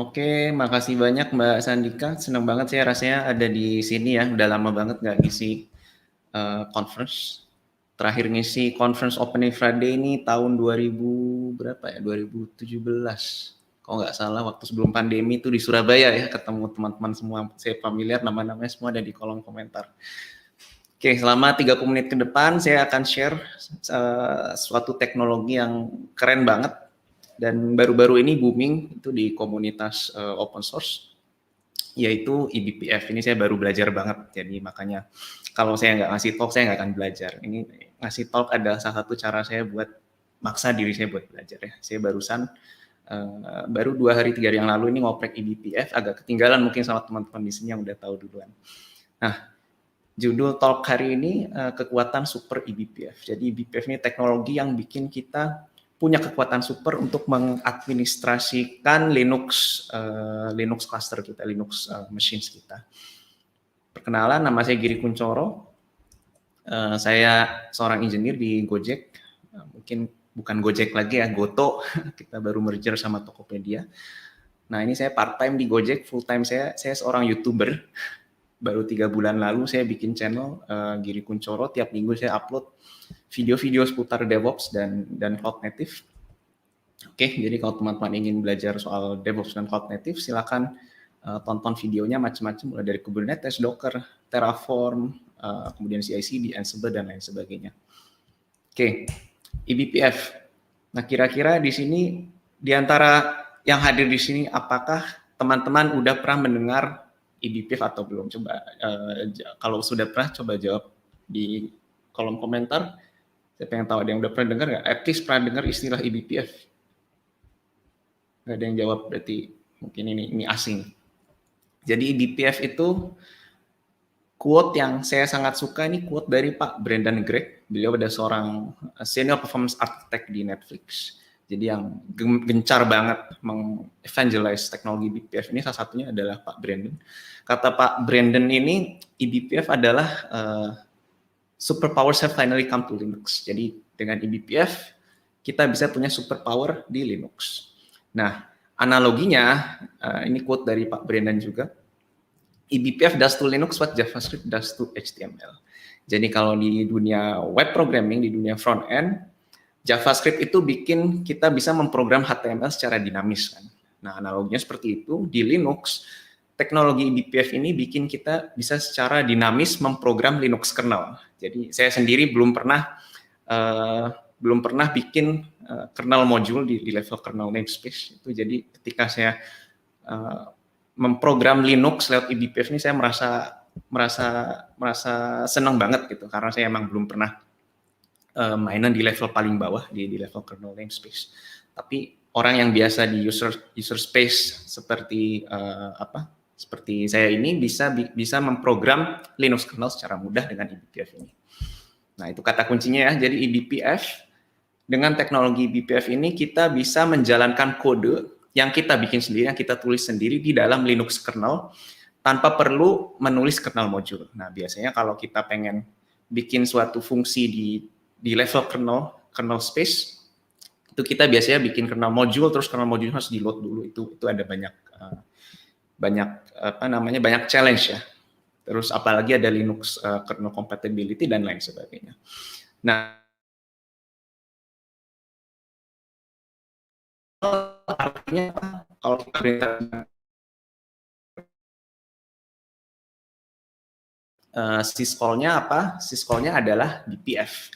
Oke, makasih banyak Mbak Sandika. Senang banget saya rasanya ada di sini ya. Udah lama banget nggak ngisi conference. Terakhir ngisi conference Opening Friday ini tahun 2000 berapa ya? 2017. Kalau nggak salah waktu sebelum pandemi itu di Surabaya ya. Ketemu teman-teman semua. Saya familiar nama-namanya semua ada di kolom komentar. Oke, selama 30 menit ke depan saya akan share suatu teknologi yang keren banget dan baru-baru ini booming itu di komunitas open source, yaitu eBPF. Ini saya baru belajar banget, jadi makanya kalau saya nggak ngasih talk, saya nggak akan belajar. Ini ngasih talk adalah salah satu cara saya buat maksa diri saya buat belajar ya. Saya baru 2 hari 3 hari yang lalu ini ngoprek eBPF, agak ketinggalan mungkin sama teman-teman di sini yang udah tahu duluan. Nah, judul talk hari ini kekuatan super eBPF. Jadi eBPF ini teknologi yang bikin kita punya kekuatan super untuk mengadministrasikan Linux cluster kita, Linux machines kita. Perkenalan, nama saya Giri Kuncoro. Saya seorang engineer di Gojek. Mungkin bukan Gojek lagi ya, Goto. Kita baru merger sama Tokopedia. Nah, ini saya part time di Gojek, full time saya seorang YouTuber. Baru 3 bulan lalu saya bikin channel Giri Kuncoro. Tiap minggu saya upload video-video seputar DevOps dan Cloud Native. Oke, jadi kalau teman-teman ingin belajar soal DevOps dan Cloud Native, silakan tonton videonya macam-macam, mulai dari Kubernetes, Docker, Terraform, kemudian CI/CD, Ansible, dan lain sebagainya. Oke, eBPF. Nah, kira-kira di sini, di antara yang hadir di sini, apakah teman-teman udah pernah mendengar eBPF atau belum? Coba kalau sudah pernah, coba jawab di kolom komentar. Saya pengen tahu ada yang udah pernah dengar nggak? At least pernah dengar istilah eBPF? Nggak ada yang jawab, berarti mungkin ini asing. Jadi eBPF itu quote yang saya sangat suka, ini quote dari Pak Brendan Gregg. Beliau ada seorang senior performance architect di Netflix. Jadi yang gencar banget meng-evangelize teknologi eBPF ini, salah satunya adalah Pak Brendan. Kata Pak Brendan ini, eBPF adalah superpowers have finally come to Linux. Jadi dengan eBPF, kita bisa punya superpower di Linux. Nah, analoginya, ini quote dari Pak Brendan juga, eBPF does to Linux what JavaScript does to HTML. Jadi kalau di dunia web programming, di dunia front end, JavaScript itu bikin kita bisa memprogram HTML secara dinamis kan. Nah, analoginya seperti itu. Di Linux, teknologi eBPF ini bikin kita bisa secara dinamis memprogram Linux kernel. Jadi saya sendiri belum pernah bikin kernel module di level kernel namespace. Itu jadi ketika saya memprogram Linux lewat eBPF ini, saya merasa senang banget gitu, karena saya emang belum pernah mainan di level paling bawah di level kernel namespace. Tapi orang yang biasa di user space seperti seperti saya ini bisa memprogram Linux kernel secara mudah dengan eBPF ini. Nah, itu kata kuncinya ya. Jadi eBPF, dengan teknologi eBPF ini kita bisa menjalankan kode yang kita bikin sendiri, yang kita tulis sendiri di dalam Linux kernel tanpa perlu menulis kernel module. Nah, biasanya kalau kita pengen bikin suatu fungsi di level kernel space, itu kita biasanya bikin kernel module, terus kernel module harus di load dulu. Itu ada banyak challenge ya. Terus apalagi ada Linux kernel compatibility dan lain sebagainya. Nah, artinya kalau kita syscall-nya apa? Syscall-nya adalah BPF.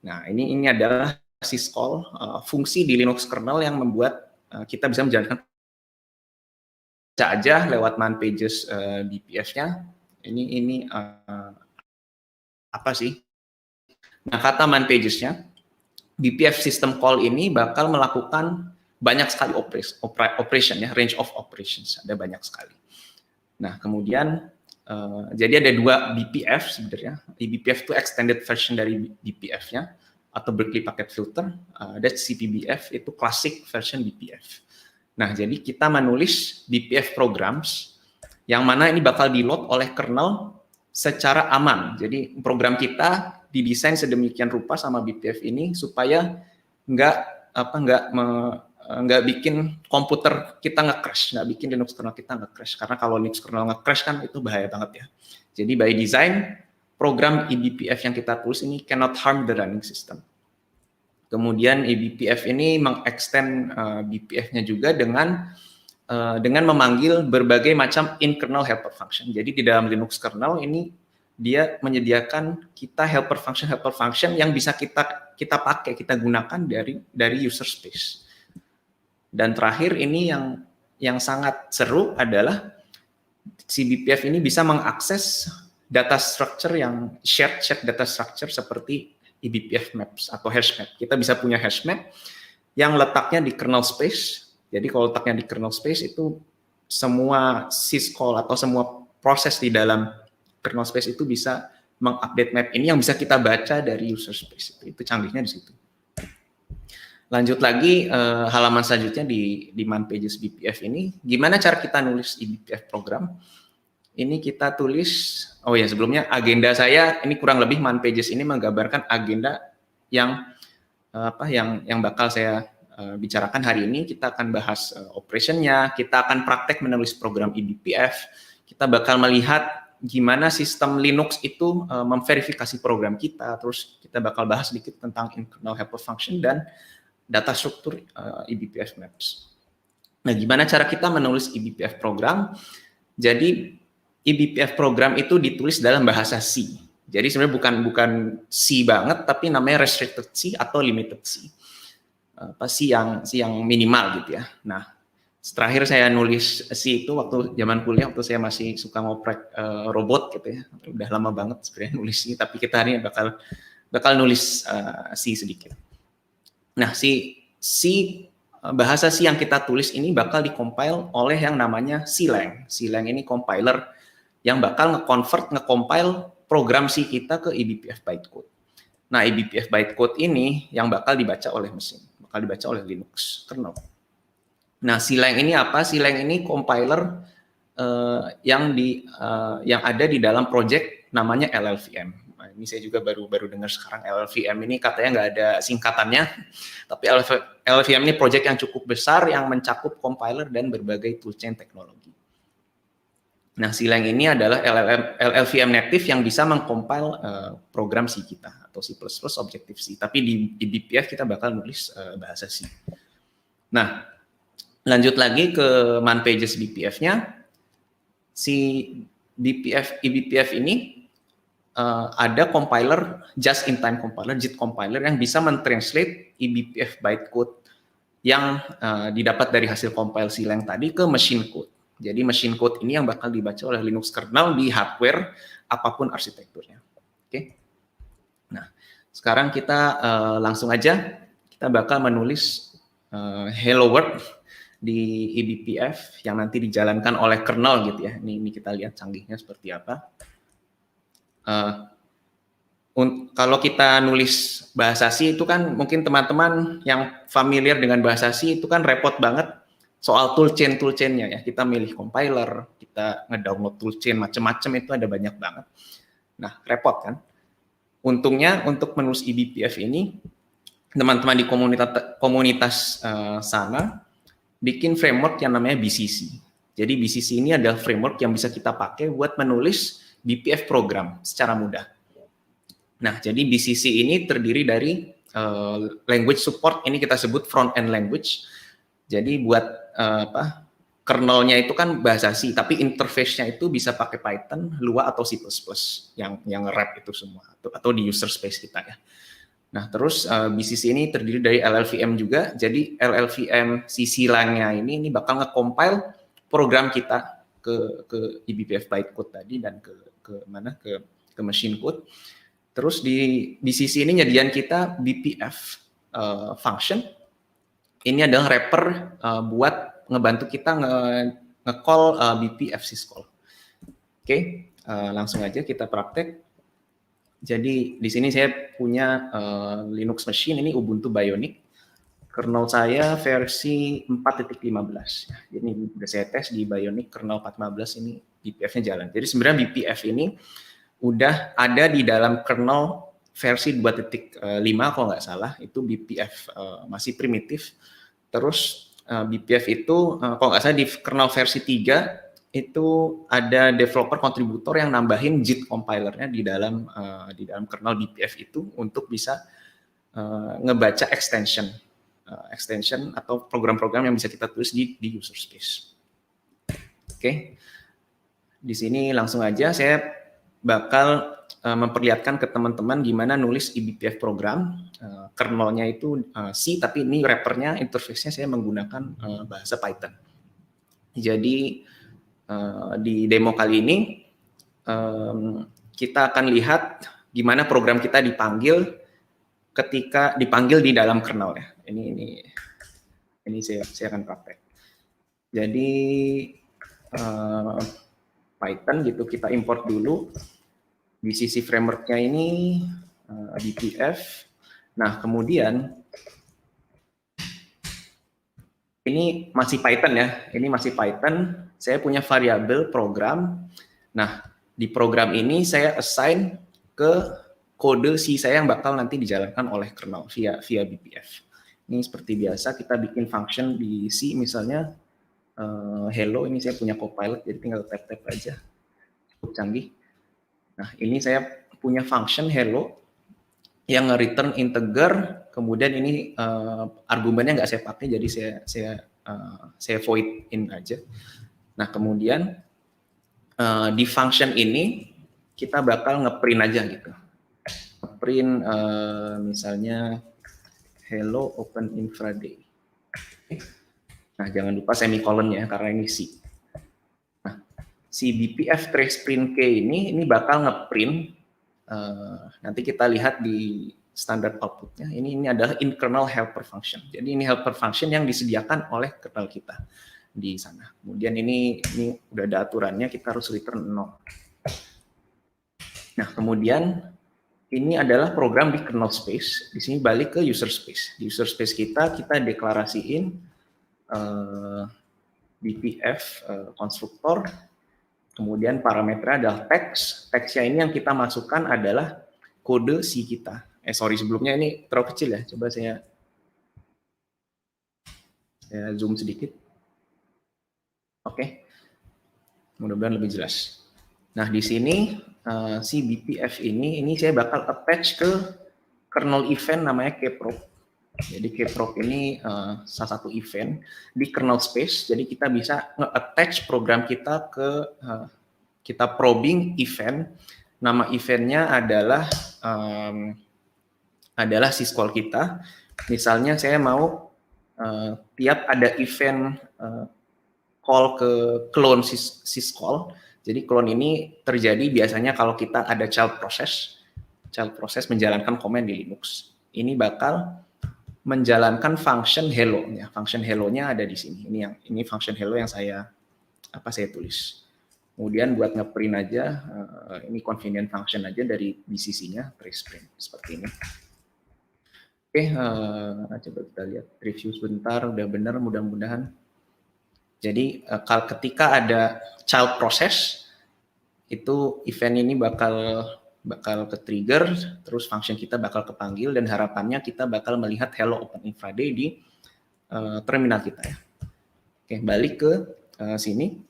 Nah, ini adalah syscall fungsi di Linux kernel yang membuat kita bisa menjalankan aja lewat man pages BPF-nya. Ini apa sih? Nah, kata man pages-nya, BPF system call ini bakal melakukan banyak sekali operation ya, range of operations, ada banyak sekali. Nah, kemudian jadi ada 2 BPF sebenarnya. BPF itu extended version dari BPF-nya atau Berkeley Packet Filter. Ada CPBF, itu classic version BPF. Nah, jadi kita menulis BPF programs yang mana ini bakal di-load oleh kernel secara aman. Jadi program kita didesain sedemikian rupa sama BPF ini supaya nggak nggak bikin komputer kita nge-crash, nggak bikin Linux kernel kita nge-crash. Karena kalau Linux kernel nge-crash kan itu bahaya banget ya. Jadi by design, program eBPF yang kita tulis ini cannot harm the running system. Kemudian eBPF ini mengextend BPF-nya juga dengan memanggil berbagai macam in-kernel helper function. Jadi di dalam Linux kernel ini dia menyediakan kita helper function yang bisa kita pakai, kita gunakan dari user space. Dan terakhir ini yang sangat seru adalah si BPF ini bisa mengakses data structure yang shared data structure seperti eBPF maps atau hash map. Kita bisa punya hash map yang letaknya di kernel space. Jadi kalau letaknya di kernel space itu semua syscall atau semua proses di dalam kernel space itu bisa mengupdate map ini yang bisa kita baca dari user space. Itu canggihnya di situ. Lanjut lagi halaman selanjutnya di man pages BPF ini, gimana cara kita nulis eBPF program? Ini kita tulis, oh ya sebelumnya agenda saya ini kurang lebih man pages ini menggambarkan agenda yang bakal saya bicarakan hari ini. Kita akan bahas operationnya, kita akan praktek menulis program eBPF, kita bakal melihat gimana sistem Linux itu memverifikasi program kita, terus kita bakal bahas sedikit tentang internal helper function dan data struktur eBPF maps. Nah, gimana cara kita menulis eBPF program? Jadi eBPF program itu ditulis dalam bahasa C. Jadi sebenarnya bukan C banget, tapi namanya restricted C atau limited C. C yang minimal gitu ya. Nah, terakhir saya nulis C itu waktu zaman kuliah, waktu saya masih suka ngoprek robot gitu ya. Udah lama banget sebenarnya nulis C, tapi kita hari ini bakal nulis C sedikit. Nah, bahasa C yang kita tulis ini bakal dikompil oleh yang namanya CLang. CLang ini compiler yang bakal nge-compile program C kita ke eBPF bytecode. Nah, eBPF bytecode ini yang bakal dibaca oleh mesin, bakal dibaca oleh Linux kernel. Nah, CLang ini apa? CLang ini compiler yang ada di dalam project namanya LLVM. Nah, ini saya juga baru dengar sekarang LLVM ini katanya nggak ada singkatannya, tapi LLVM ini project yang cukup besar yang mencakup compiler dan berbagai toolchain teknologi. Nah, CLang ini adalah LLVM native yang bisa mengcompile program C kita atau C++ Objective-C. Tapi di BPF kita bakal nulis bahasa C. Nah, lanjut lagi ke man pages BPF-nya. Si eBPF ini ada compiler, just-in-time compiler, JIT compiler yang bisa mentranslate eBPF bytecode yang didapat dari hasil compile CLang tadi ke machine code. Jadi machine code ini yang bakal dibaca oleh Linux kernel di hardware apapun arsitekturnya. Oke. Nah, sekarang kita langsung aja kita bakal menulis hello world di eBPF yang nanti dijalankan oleh kernel gitu ya. Ini kita lihat canggihnya seperti apa. Kalau kita nulis bahasa C itu kan mungkin teman-teman yang familiar dengan bahasa C itu kan repot banget. Soal toolchain-nya ya, kita milih compiler, kita ngedownload toolchain macam-macam itu ada banyak banget. Nah, repot kan? Untungnya untuk menulis eBPF ini, teman-teman di komunitas sana bikin framework yang namanya BCC. Jadi BCC ini adalah framework yang bisa kita pakai buat menulis BPF program secara mudah. Nah, jadi BCC ini terdiri dari language support, ini kita sebut front-end language. Jadi buat kernelnya itu kan bahasa C, tapi interface-nya itu bisa pakai Python, Lua atau C++ yang wrap itu semua atau di user space kita ya. Nah, terus BCC ini terdiri dari LLVM juga. Jadi LLVM si CLang-nya ini bakal nge-compile program kita ke eBPF bytecode tadi dan ke machine code. Terus di BCC ini nyediain kita BPF function. Ini adalah wrapper buat ngebantu kita nge-call BPF syscall. Oke, langsung aja kita praktek. Jadi di sini saya punya Linux machine, ini Ubuntu Bionic. Kernel saya versi 4.15. Jadi udah saya tes di Bionic kernel 4.15 ini BPF-nya jalan. Jadi sebenarnya BPF ini udah ada di dalam kernel versi 2.5 kalau nggak salah, itu BPF masih primitif. Terus BPF itu kalau nggak salah di kernel versi 3 itu ada developer kontributor yang nambahin JIT compilernya di dalam kernel BPF itu untuk bisa ngebaca extension atau program-program yang bisa kita tulis di user space. Oke. Di sini langsung aja saya bakal memperlihatkan ke teman-teman gimana nulis eBPF program. Kernelnya itu C, tapi ini wrappernya, interface-nya saya menggunakan bahasa Python. Jadi di demo kali ini kita akan lihat gimana program kita dipanggil ketika dipanggil di dalam kernel ya. Ini saya akan praktek. Jadi Python gitu kita import dulu. Di sisi framework-nya ini BPF. Nah, kemudian ini masih Python ya. Ini masih Python. Saya punya variabel program. Nah, di program ini saya assign ke kode C saya yang bakal nanti dijalankan oleh kernel via BPF. Ini seperti biasa kita bikin function di C misalnya hello. Ini saya punya Copilot jadi tinggal tap-tap aja. Cukup canggih. Nah, ini saya punya function hello yang nge-return integer, kemudian ini argumennya nggak saya pakai, jadi saya void in aja. Nah, kemudian di function ini kita bakal nge-print aja gitu. Nge-print misalnya hello open infraday. Nah, jangan lupa semicolon ya, karena ini C. Si BPF trace print K ini bakal ngeprint nanti kita lihat di standar outputnya. Ini adalah internal helper function. Jadi ini helper function yang disediakan oleh kernel kita di sana. Kemudian ini udah ada aturannya, kita harus return 0. Nah, kemudian ini adalah program di kernel space. Di sini balik ke user space. Di user space kita deklarasiin BPF konstruktor. Kemudian parameternya adalah teks. Teksnya ini yang kita masukkan adalah kode C kita. Sebelumnya ini terlalu kecil ya. Coba saya zoom sedikit. Oke. Mudah-mudahan lebih jelas. Nah, di sini si BPF ini saya bakal attach ke kernel event namanya kprop. Jadi kprop ini salah satu event di kernel space. Jadi kita bisa nge-attach program kita ke kita probing event. Nama eventnya adalah syscall kita. Misalnya saya mau tiap ada event call ke clone syscall. Jadi clone ini terjadi biasanya kalau kita ada child process menjalankan command di Linux. Ini bakal menjalankan function hello ya. Function hello-nya ada di sini. Ini function hello yang saya tulis. Kemudian buat ngeprint aja ini convenient function aja dari BCC-nya trace print seperti ini. Oke, coba kita lihat review sebentar, udah benar mudah-mudahan. Jadi ketika ada child process itu event ini bakal ke trigger, terus function kita bakal kepanggil dan harapannya kita bakal melihat hello open infraday di terminal kita ya. Oke, balik ke sini.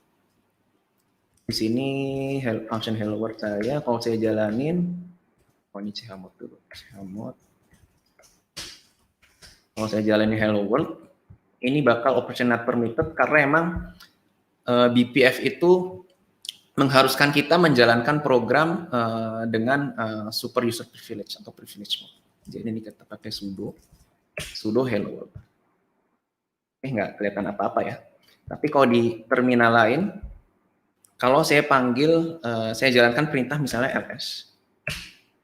Di sini function hello world saya kalau saya jalanin, ini chmod dulu, chmod. Kalau saya jalanin hello world, ini bakal operation not permitted karena emang BPF itu mengharuskan kita menjalankan program dengan super user privilege atau privilege mode. Jadi ini kita pakai sudo hello world. Nggak kelihatan apa-apa ya. Tapi kalau di terminal lain, kalau saya panggil, saya jalankan perintah misalnya ls.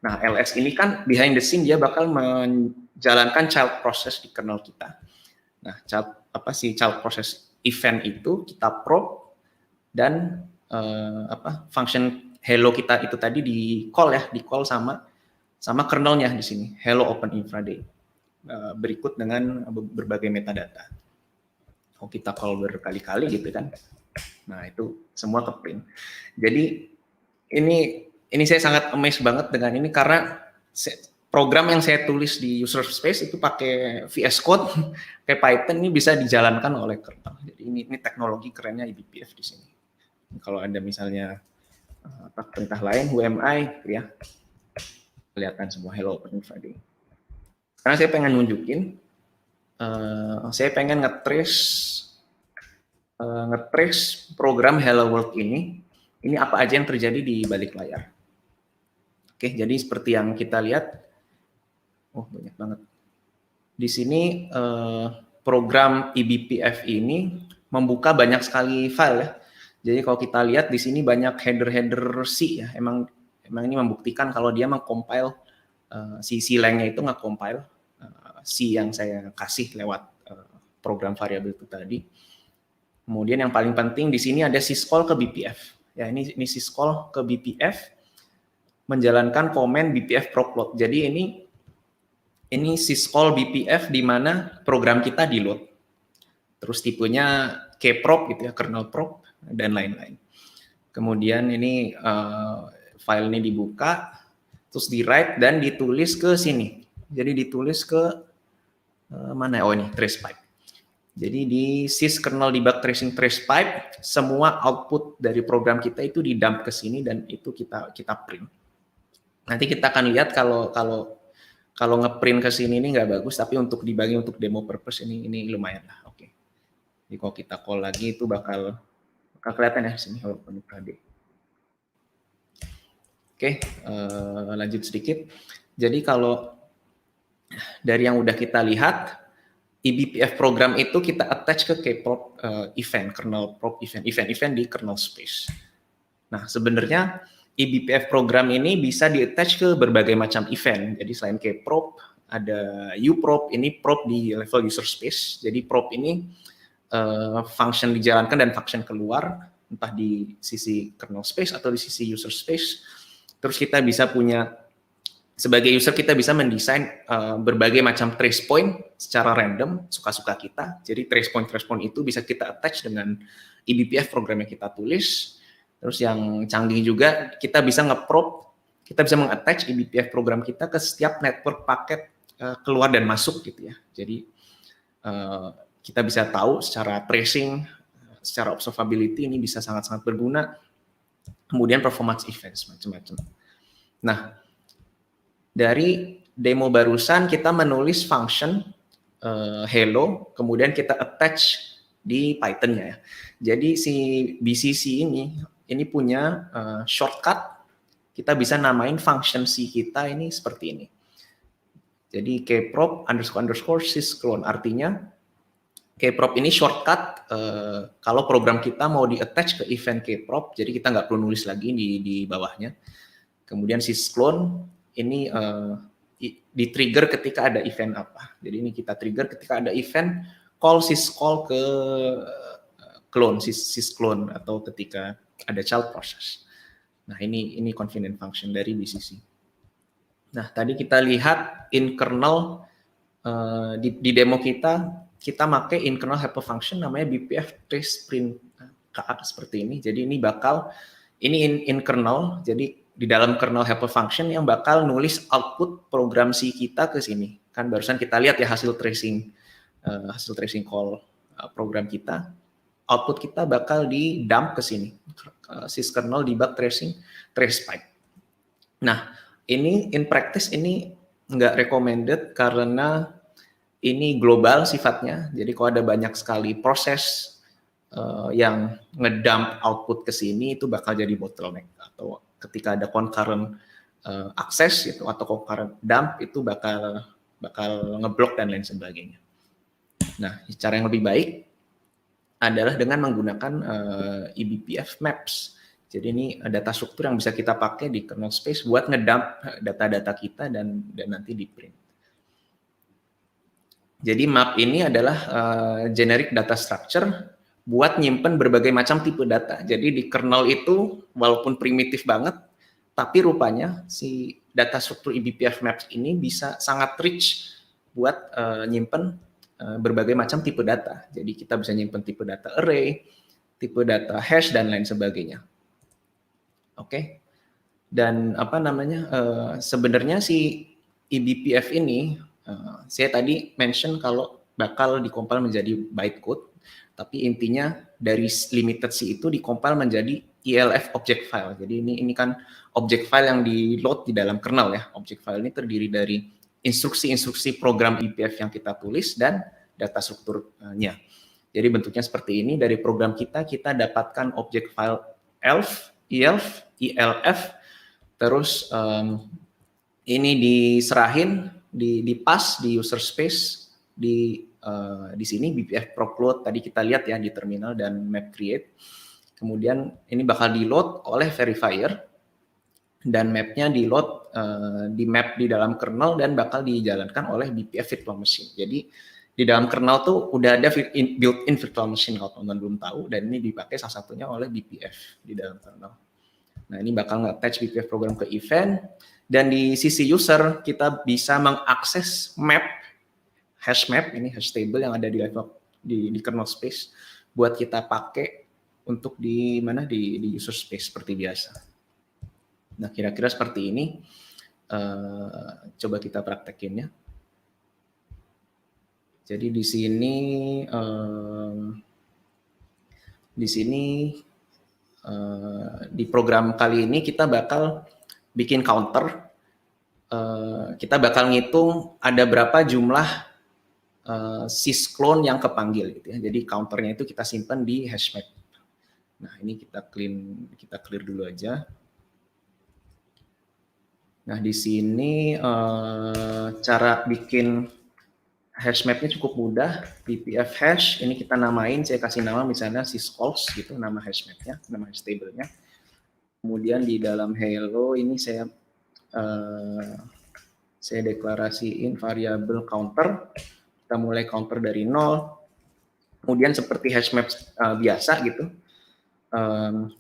Nah, ls ini kan behind the scene dia bakal menjalankan child process di kernel kita. Nah, child process event itu kita probe dan function hello kita itu tadi di call sama kernelnya di sini hello open infraday berikut dengan berbagai metadata. Kalau kita call berkali-kali gitu kan, nah itu semua ke print. Jadi ini saya sangat amazed banget dengan ini karena program yang saya tulis di user space itu pakai VS Code, kayak Python ini bisa dijalankan oleh kernel. Jadi ini teknologi kerennya eBPF di sini. Kalau ada misalnya perintah lain, UMI, gitu ya, kelihatan semua Hello Open Friday. Karena saya pengen nunjukin, saya pengen nge-trace program Hello World ini apa aja yang terjadi di balik layar. Oke, jadi seperti yang kita lihat, banyak banget. Di sini program eBPF ini membuka banyak sekali file ya. Jadi kalau kita lihat di sini banyak header-header C ya. Emang ini membuktikan kalau dia mengcompile si lang-nya itu nge-compile C yang saya kasih lewat program variabel itu tadi. Kemudian yang paling penting di sini ada syscall ke BPF. Ya, ini syscall ke BPF menjalankan komen BPF propload. Jadi ini syscall BPF di mana program kita di load. Terus tipenya kprop gitu ya, kernel prop dan lain-lain. Kemudian ini file ini dibuka, terus di write dan ditulis ke sini. Jadi ditulis ke mana? Oh ini trace pipe. Jadi di sys kernel debug tracing trace pipe, semua output dari program kita itu di-dump ke sini dan itu kita print. Nanti kita akan lihat kalau ngeprint ke sini ini nggak bagus, tapi untuk dibagi untuk demo purpose ini lumayan lah. Oke. Jadi kalau kita call lagi itu bakal kelihatan ya sini kalau tadi. Oke, lanjut sedikit. Jadi kalau dari yang udah kita lihat, eBPF program itu kita attach ke kprop event, kernel prop event di kernel space. Nah, sebenarnya eBPF program ini bisa di-attach ke berbagai macam event. Jadi selain kprop, ada uprop, ini prop di level user space. Jadi prop ini function dijalankan dan function keluar, entah di sisi kernel space atau di sisi user space. Terus kita bisa punya, sebagai user kita bisa mendesain berbagai macam trace point secara random, suka-suka kita. Jadi trace point itu bisa kita attach dengan eBPF program yang kita tulis. Terus yang canggih juga, kita bisa nge-prop, kita bisa meng-attach eBPF program kita ke setiap network paket keluar dan masuk gitu ya. Jadi kita bisa tahu secara tracing, secara observability ini bisa sangat-sangat berguna. Kemudian performance events macam-macam. Nah, dari demo barusan kita menulis function hello, kemudian kita attach di Python-nya ya. Jadi si BCC ini punya shortcut, kita bisa namain function C kita ini seperti ini. Jadi kprop _ sysclone, artinya kprop ini shortcut kalau program kita mau di-attach ke event kprop, jadi kita nggak perlu nulis lagi di bawahnya. Kemudian sysclone ini di-trigger ketika ada event apa. Jadi ini kita trigger ketika ada event call syscall ke clone, sysclone, atau ketika ada child process. Nah ini convenient function dari BCC. Nah tadi kita lihat in kernel di demo kita pakai in kernel helper function namanya BPF trace print KA seperti ini. Jadi ini bakal in kernel, jadi di dalam kernel helper function yang bakal nulis output program C kita ke sini. Kan barusan kita lihat ya hasil tracing call program kita. Output kita bakal di dump ke sini. Syskernel debug tracing trace pipe. Nah, ini in practice ini nggak recommended karena ini global sifatnya. Jadi kalau ada banyak sekali proses yang ngedump output ke sini itu bakal jadi bottleneck, atau ketika ada concurrent akses gitu atau concurrent dump itu bakal ngeblok dan lain sebagainya. Nah, cara yang lebih baik adalah dengan menggunakan eBPF maps. Jadi ini data struktur yang bisa kita pakai di kernel space buat ngedump data-data kita dan nanti di print. Jadi map ini adalah generic data structure buat nyimpen berbagai macam tipe data. Jadi di kernel itu walaupun primitif banget, tapi rupanya si data struktur eBPF maps ini bisa sangat rich buat nyimpen berbagai macam tipe data. Jadi kita bisa nyimpen tipe data array, tipe data hash dan lain sebagainya. Oke. Dan sebenarnya si eBPF ini, saya tadi mention kalau bakal dikompil menjadi bytecode, tapi intinya dari limited C itu dikompil menjadi ELF object file. Jadi ini kan object file yang di load di dalam kernel ya. Object file ini terdiri dari instruksi-instruksi program eBPF yang kita tulis dan data strukturnya. Jadi bentuknya seperti ini, dari program kita dapatkan object file ELF, ELF, terus ini diserahin, dipas di user space, di sini BPF procload tadi kita lihat ya di terminal dan map create. Kemudian ini bakal di load oleh verifier dan mapnya di load di map di dalam kernel dan bakal dijalankan oleh BPF virtual machine. Jadi di dalam kernel tuh udah ada built-in virtual machine kalau teman-teman belum tahu, dan ini dipakai salah satunya oleh BPF di dalam kernel. Nah ini bakal nge-attach BPF program ke event, dan di sisi user kita bisa mengakses map, hash map, ini hash table yang ada di level di kernel space buat kita pakai untuk di mana di user space seperti biasa. Nah kira-kira seperti ini. Coba kita praktekin ya. Jadi di sini di program kali ini kita bakal bikin counter. Kita bakal ngitung ada berapa jumlah sysclone yang kepanggil gitu ya. Jadi counternya itu kita simpan di hashmap. Nah ini kita clear dulu aja. Nah di sini cara bikin hashmapnya cukup mudah. BPF hash ini kita namain, saya kasih nama misalnya syscalls gitu, nama hashmapnya, nama hash table-nya. Kemudian di dalam hello ini saya deklarasiin variabel counter. Kita mulai counter dari 0. Kemudian seperti hashmap biasa gitu,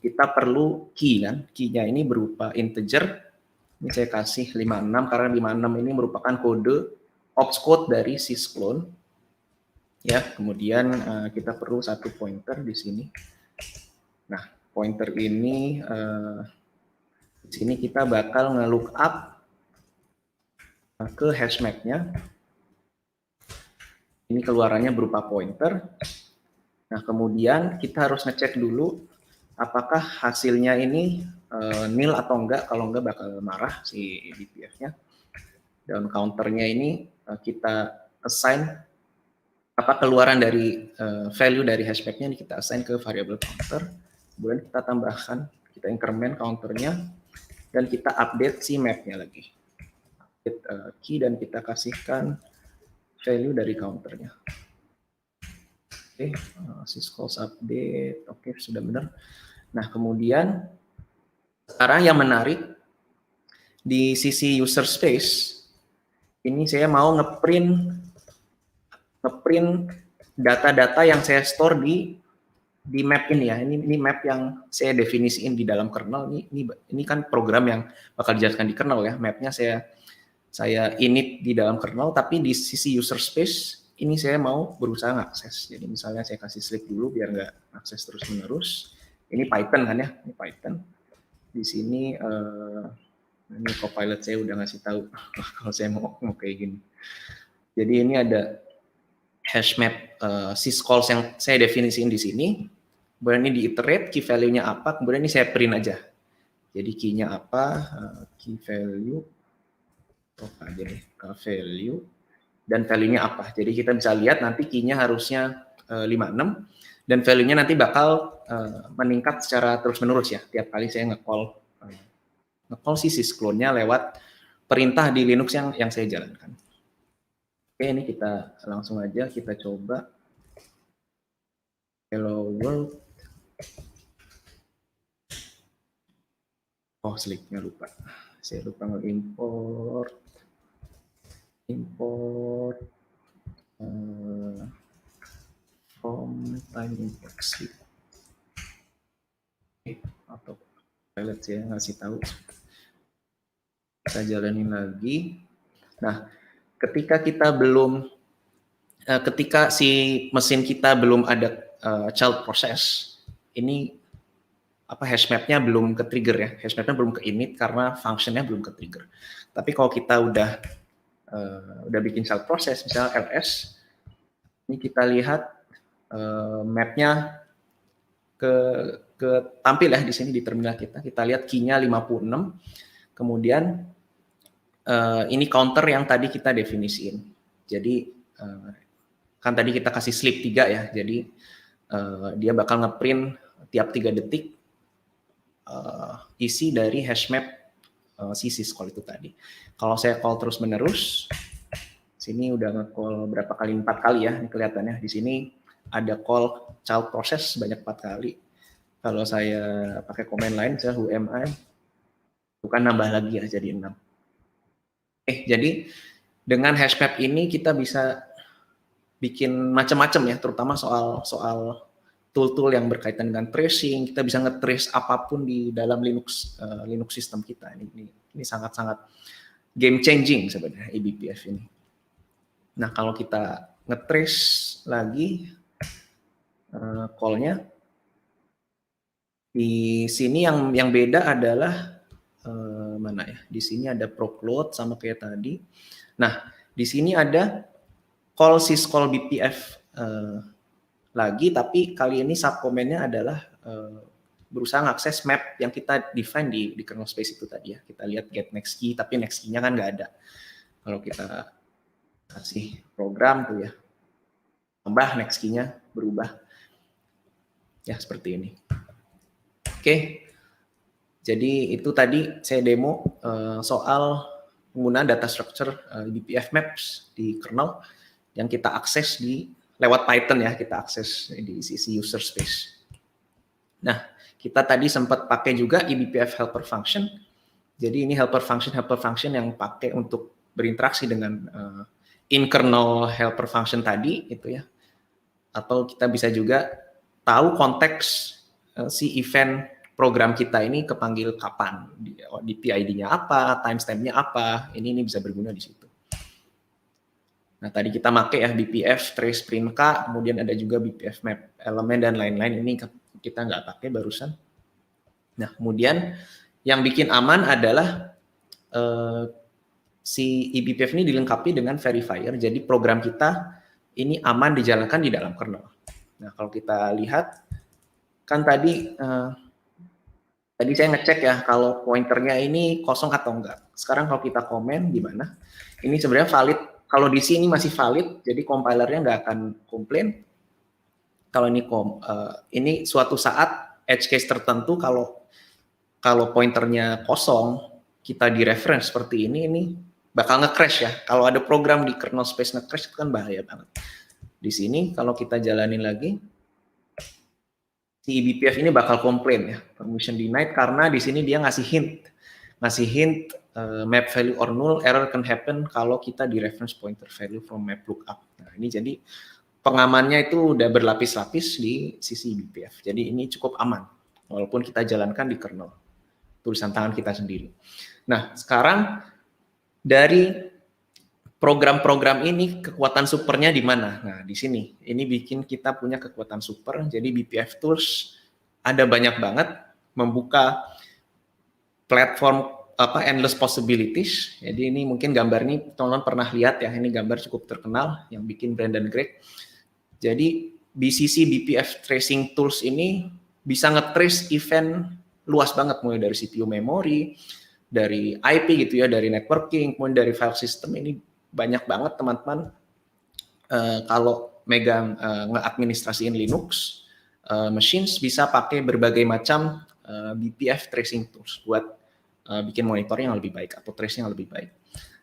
kita perlu key kan. Key-nya ini berupa integer. Ini saya kasih 56 karena 56 ini merupakan kode opcode dari sysclone. Ya, kemudian kita perlu satu pointer di sini. Nah, pointer ini di sini kita bakal nge-lookup ke hashmap-nya. Ini keluarannya berupa pointer. Nah, kemudian kita harus ngecek dulu apakah hasilnya ini nil atau enggak. Kalau enggak bakal marah si BPF-nya. Dan counternya ini kita assign apa keluaran dari value dari hashmap-nya ini kita assign ke variabel counter. Kemudian kita tambahkan, kita increment counternya, dan kita update si map-nya lagi. Update key dan kita kasihkan value dari counternya. Oke, syscalls update, oke sudah benar. Nah kemudian sekarang yang menarik di sisi user space ini saya mau ngeprint data-data yang saya store di map ini ya. Ini map yang saya definisiin di dalam kernel. Ini kan program yang bakal dijalankan di kernel ya. Mapnya saya init di dalam kernel, tapi di sisi user space ini saya mau berusaha ngakses. Jadi misalnya saya kasih sleep dulu biar nggak akses terus-menerus. Ini Python kan ya, ini Python. Di sini ini Copilot saya udah ngasih tahu kalau saya mau kayak gini. Jadi ini ada hashmap syscalls yang saya definisiin di sini. Kemudian ini diiterate, key value-nya apa, kemudian ini saya print aja. Jadi key-nya apa, key value, aja deh, value, dan value-nya apa. Jadi kita bisa lihat nanti key-nya harusnya 56, dan value-nya nanti bakal meningkat secara terus-menerus ya. Tiap kali saya nge-call si sysclone-nya lewat perintah di Linux yang saya jalankan. Oke, ini kita langsung aja kita coba. Hello world. Oh, sleep-nya lupa. Saya lupa nge-import. From time import sleep. Atau pilot saya ngasih tahu. Kita jalanin lagi. Nah, ketika si mesin kita belum ada child process, ini hashmap-nya belum ke trigger ya, hashmap-nya belum ke init karena function-nya belum ke trigger. Tapi kalau kita udah udah bikin child process, misalnya LS. Ini kita lihat mapnya ke tampil ya di sini di terminal kita. Kita lihat key-nya 56. Kemudian ini counter yang tadi kita definisiin. Jadi kan tadi kita kasih sleep 3 ya. Jadi dia bakal ngeprint tiap 3 detik isi dari hash map si syscall itu tadi. Kalau saya call terus menerus, sini udah nge-call berapa kali, 4 kali ya, ini kelihatannya. Di sini ada call child process sebanyak 4 kali. Kalau saya pakai command lain, saya whoami, bukan nambah lagi ya, jadi 6. Jadi dengan hash map ini kita bisa bikin macam-macam ya, terutama soal tool-tool yang berkaitan dengan tracing. Kita bisa nge-trace apapun di dalam Linux system kita. Ini sangat-sangat game changing sebenarnya eBPF ini. Nah, kalau kita nge-trace lagi call-nya, di sini yang beda adalah mana ya? Di sini ada procload sama kayak tadi. Nah, di sini ada call syscall BPF lagi, tapi kali ini subcommand-nya adalah berusaha mengakses map yang kita define di kernel space itu tadi ya. Kita lihat get next key, tapi next key-nya kan nggak ada. Kalau kita kasih program tuh ya, tambah next key-nya berubah. Ya, seperti ini. Oke. Jadi itu tadi saya demo soal penggunaan data structure BPF maps di kernel yang kita akses lewat Python ya, kita akses di sisi user space. Nah, kita tadi sempat pakai juga eBPF helper function. Jadi ini helper function yang pakai untuk berinteraksi dengan in-kernel helper function tadi, itu ya. Atau kita bisa juga tahu konteks si event program kita ini kepanggil kapan, di PID-nya apa, timestamp-nya apa, ini bisa berguna di situ. Nah, tadi kita pakai ya BPF trace print K, kemudian ada juga BPF map elemen dan lain-lain, ini kita nggak pakai barusan. Nah, kemudian yang bikin aman adalah si eBPF ini dilengkapi dengan verifier, jadi program kita ini aman dijalankan di dalam kernel. Nah, kalau kita lihat, kan tadi saya ngecek ya kalau pointernya ini kosong atau enggak. Sekarang kalau kita komen gimana? Ini sebenarnya valid. Kalau di sini masih valid, jadi compilernya nggak akan komplain. Kalau ini suatu saat edge case tertentu kalau pointernya kosong, kita di reference seperti ini bakal nge-crash ya. Kalau ada program di kernel space nge-crash itu kan bahaya banget. Di sini kalau kita jalanin lagi, si eBPF ini bakal komplain ya, permission denied, karena di sini dia ngasih hint map value or null, error can happen kalau kita di reference pointer value from map lookup. Nah, ini jadi pengamannya itu udah berlapis-lapis di sisi eBPF. Jadi ini cukup aman walaupun kita jalankan di kernel tulisan tangan kita sendiri. Nah, sekarang dari program-program ini kekuatan supernya di mana? Nah, di sini. Ini bikin kita punya kekuatan super. Jadi BPF tools ada banyak banget, membuka platform endless possibilities. Jadi ini mungkin gambar ini teman-teman pernah lihat ya, ini gambar cukup terkenal yang bikin Brandon Gregg. Jadi BCC BPF tracing tools ini bisa nge-trace event luas banget, mulai dari CPU memory, dari IP gitu ya, dari networking, kemudian dari file system. Ini banyak banget teman-teman kalau megang nge-administrasiin Linux machines bisa pakai berbagai macam BPF tracing tools buat bikin monitoring yang lebih baik atau tracing yang lebih baik.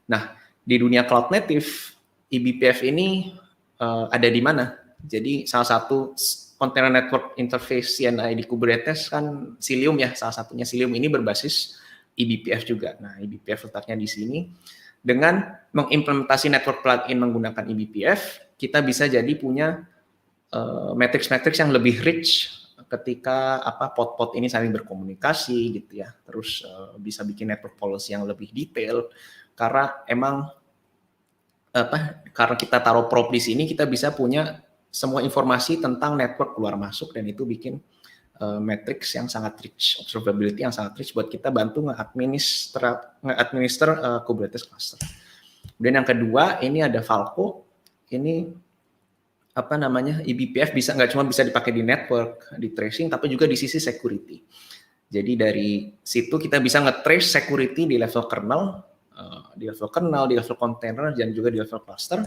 Nah, di dunia cloud native eBPF ini ada di mana? Jadi salah satu container network interface CNI di Kubernetes kan Cilium ya, salah satunya Cilium ini berbasis eBPF juga. Nah, eBPF letaknya di sini. Dengan mengimplementasi network plugin menggunakan eBPF, kita bisa jadi punya matrix-matrix yang lebih rich ketika pod-pod ini saling berkomunikasi gitu ya. Terus bisa bikin network policy yang lebih detail, karena emang karena kita taruh prop di sini, kita bisa punya semua informasi tentang network keluar masuk, dan itu bikin matrix yang sangat rich, observability yang sangat rich buat kita bantu nge-administer Kubernetes cluster. Kemudian yang kedua, ini ada Falco. Ini apa namanya, eBPF bisa nggak cuma bisa dipakai di network, di tracing, tapi juga di sisi security. Jadi dari situ kita bisa nge-trace security di level kernel, di level container, dan juga di level cluster.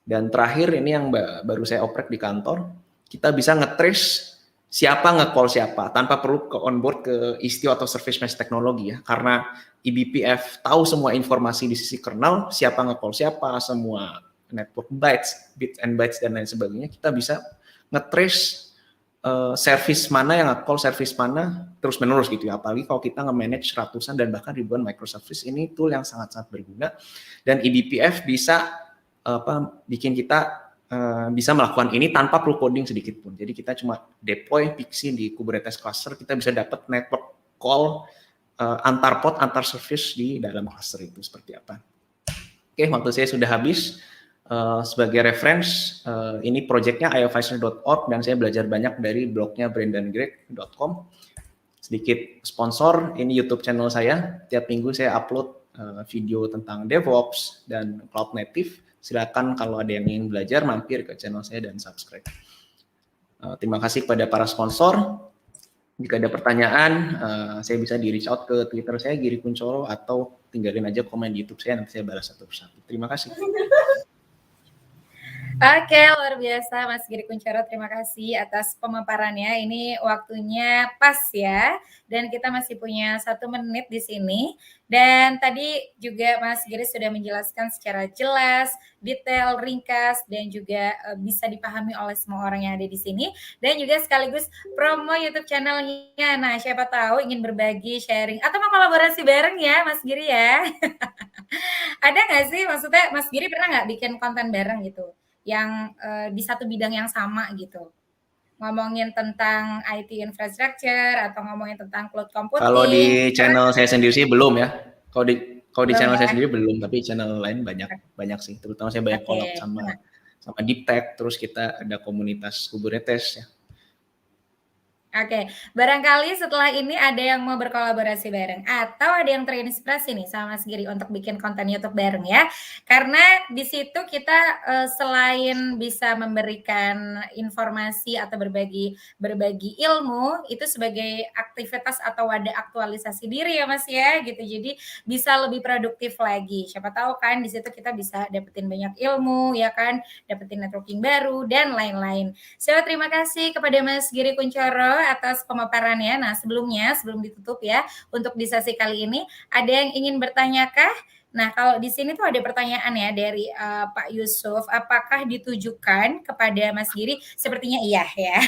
Dan terakhir ini yang baru saya oprek di kantor, kita bisa nge-trace siapa nge-call siapa, tanpa perlu ke onboard ke Istio atau Service Mesh Teknologi ya, karena eBPF tahu semua informasi di sisi kernel, siapa nge-call siapa, semua network bits and bytes dan lain sebagainya, kita bisa nge-trace service mana yang nge-call service mana terus menerus gitu ya. Apalagi kalau kita nge-manage ratusan dan bahkan ribuan microservice, ini tool yang sangat-sangat berguna, dan eBPF bisa bikin kita bisa melakukan ini tanpa perlu coding sedikit pun. Jadi kita cuma deploy Pixie di Kubernetes cluster, kita bisa dapat network call antar pod, antar service di dalam cluster itu seperti apa. Oke, waktu saya sudah habis. Sebagai reference, ini projectnya iovisor.org, dan saya belajar banyak dari blognya brandongreg.com. Sedikit sponsor, ini YouTube channel saya. Tiap minggu saya upload video tentang DevOps dan Cloud Native. Silakan kalau ada yang ingin belajar, mampir ke channel saya dan subscribe. Terima kasih kepada para sponsor. Jika ada pertanyaan, saya bisa di reach out ke Twitter saya, Giri Kunchoro, atau tinggalin aja komen di YouTube saya, nanti saya balas satu persatu. Terima kasih. Oke, luar biasa Mas Giri Kunchoro, terima kasih atas pemaparannya. Ini waktunya pas ya, dan kita masih punya 1 menit di sini. Dan tadi juga Mas Giri sudah menjelaskan secara jelas, detail, ringkas, dan juga bisa dipahami oleh semua orang yang ada di sini. Dan juga sekaligus promo YouTube channelnya. Nah, siapa tahu ingin berbagi, sharing, atau mau kolaborasi bareng ya Mas Giri ya. Ada nggak sih, maksudnya Mas Giri pernah nggak bikin konten bareng gitu? Yang di satu bidang yang sama gitu, ngomongin tentang IT infrastructure atau ngomongin tentang cloud computing. Kalau di channel saya sendiri sih belum ya. Kalau di channel saya sendiri belum, tapi channel lain banyak sih. Terutama saya banyak collab sama Deep Tech, terus kita ada komunitas Kubernetes ya. Oke, barangkali setelah ini ada yang mau berkolaborasi bareng atau ada yang terinspirasi nih sama Mas Giri untuk bikin konten YouTube bareng ya. Karena di situ kita selain bisa memberikan informasi atau berbagi ilmu, itu sebagai aktivitas atau wadah aktualisasi diri ya Mas ya gitu. Jadi bisa lebih produktif lagi. Siapa tahu kan di situ kita bisa dapetin banyak ilmu ya kan, dapetin networking baru dan lain-lain. So, terima kasih kepada Mas Giri Kunchoro atas pemaparannya. Nah, sebelum ditutup ya, untuk di sesi kali ini, ada yang ingin bertanyakah? Nah, kalau di sini tuh ada pertanyaan ya dari Pak Yusuf, apakah ditujukan kepada Mas Giri? Sepertinya iya ya,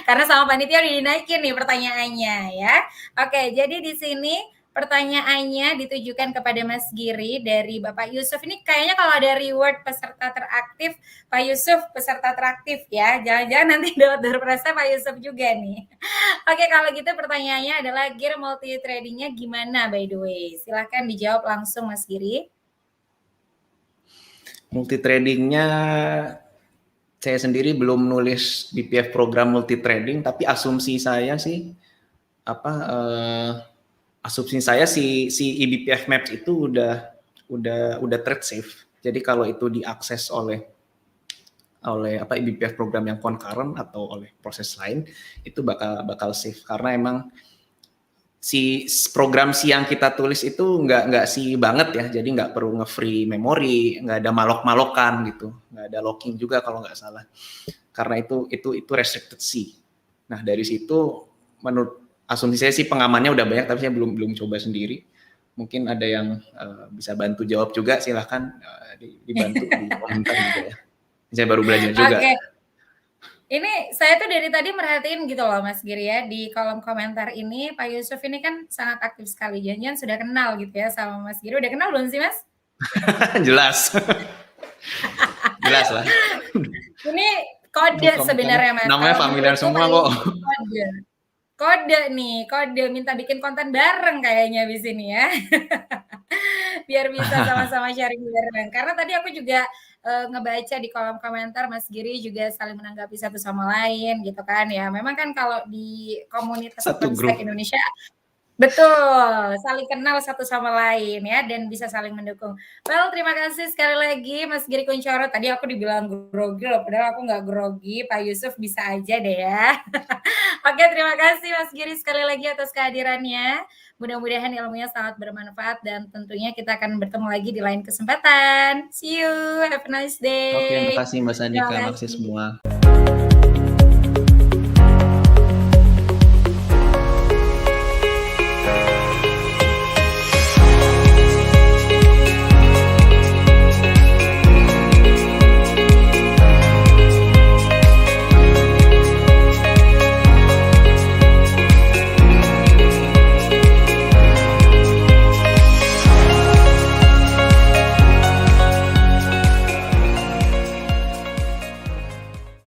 karena sama panitia udah dinaikin nih pertanyaannya ya. Oke, jadi di sini pertanyaannya ditujukan kepada Mas Giri dari Bapak Yusuf. Ini kayaknya kalau ada reward peserta teraktif, Pak Yusuf peserta teraktif ya. Jangan-jangan nanti dapat berprestasi Pak Yusuf juga nih. Oke, kalau gitu pertanyaannya adalah gear multi tradingnya gimana by the way? Silahkan dijawab langsung Mas Giri. Multi tradingnya saya sendiri belum nulis BPF program multi trading, tapi asumsi saya sih asumsi saya si eBPF Maps itu udah thread safe. Jadi kalau itu diakses oleh eBPF program yang concurrent atau oleh proses lain, itu bakal safe, karena emang si program C yang kita tulis itu nggak C banget ya, jadi nggak perlu nge-free memori, nggak ada malok-malokan gitu, nggak ada locking juga kalau nggak salah, karena itu restricted C. Nah dari situ menurut asumsi saya sih pengamannya udah banyak, tapi saya belum coba sendiri. Mungkin ada yang bisa bantu jawab juga, silahkan dibantu di komentar juga ya. Saya baru belajar juga. Okay. Ini saya tuh dari tadi merhatiin gitu loh Mas Giri ya, di kolom komentar ini Pak Yusuf ini kan sangat aktif sekali, jangan-jangan sudah kenal gitu ya sama Mas Giri. Udah kenal belum sih Mas? Jelas. Jelas lah. Ini kode sebenarnya Mas. Namanya familiar semua kok. Kode minta bikin konten bareng kayaknya di sini ya. Biar bisa sama-sama sharing bareng. Karena tadi aku juga ngebaca di kolom komentar Mas Giri juga saling menanggapi satu sama lain gitu kan ya. Memang kan kalau di komunitas OpenStack Indonesia Betul, saling kenal satu sama lain ya dan bisa saling mendukung. Well, terima kasih sekali lagi Mas Giri Kunchoro. Tadi aku dibilang grogi loh, padahal aku nggak grogi. Pak Yusuf bisa aja deh ya. Oke, terima kasih Mas Giri sekali lagi atas kehadirannya. Mudah-mudahan ilmunya sangat bermanfaat dan tentunya kita akan bertemu lagi di lain kesempatan. See you, have a nice Oke, day. makasih Mbak Terima Sandika, makasih kasih. semua.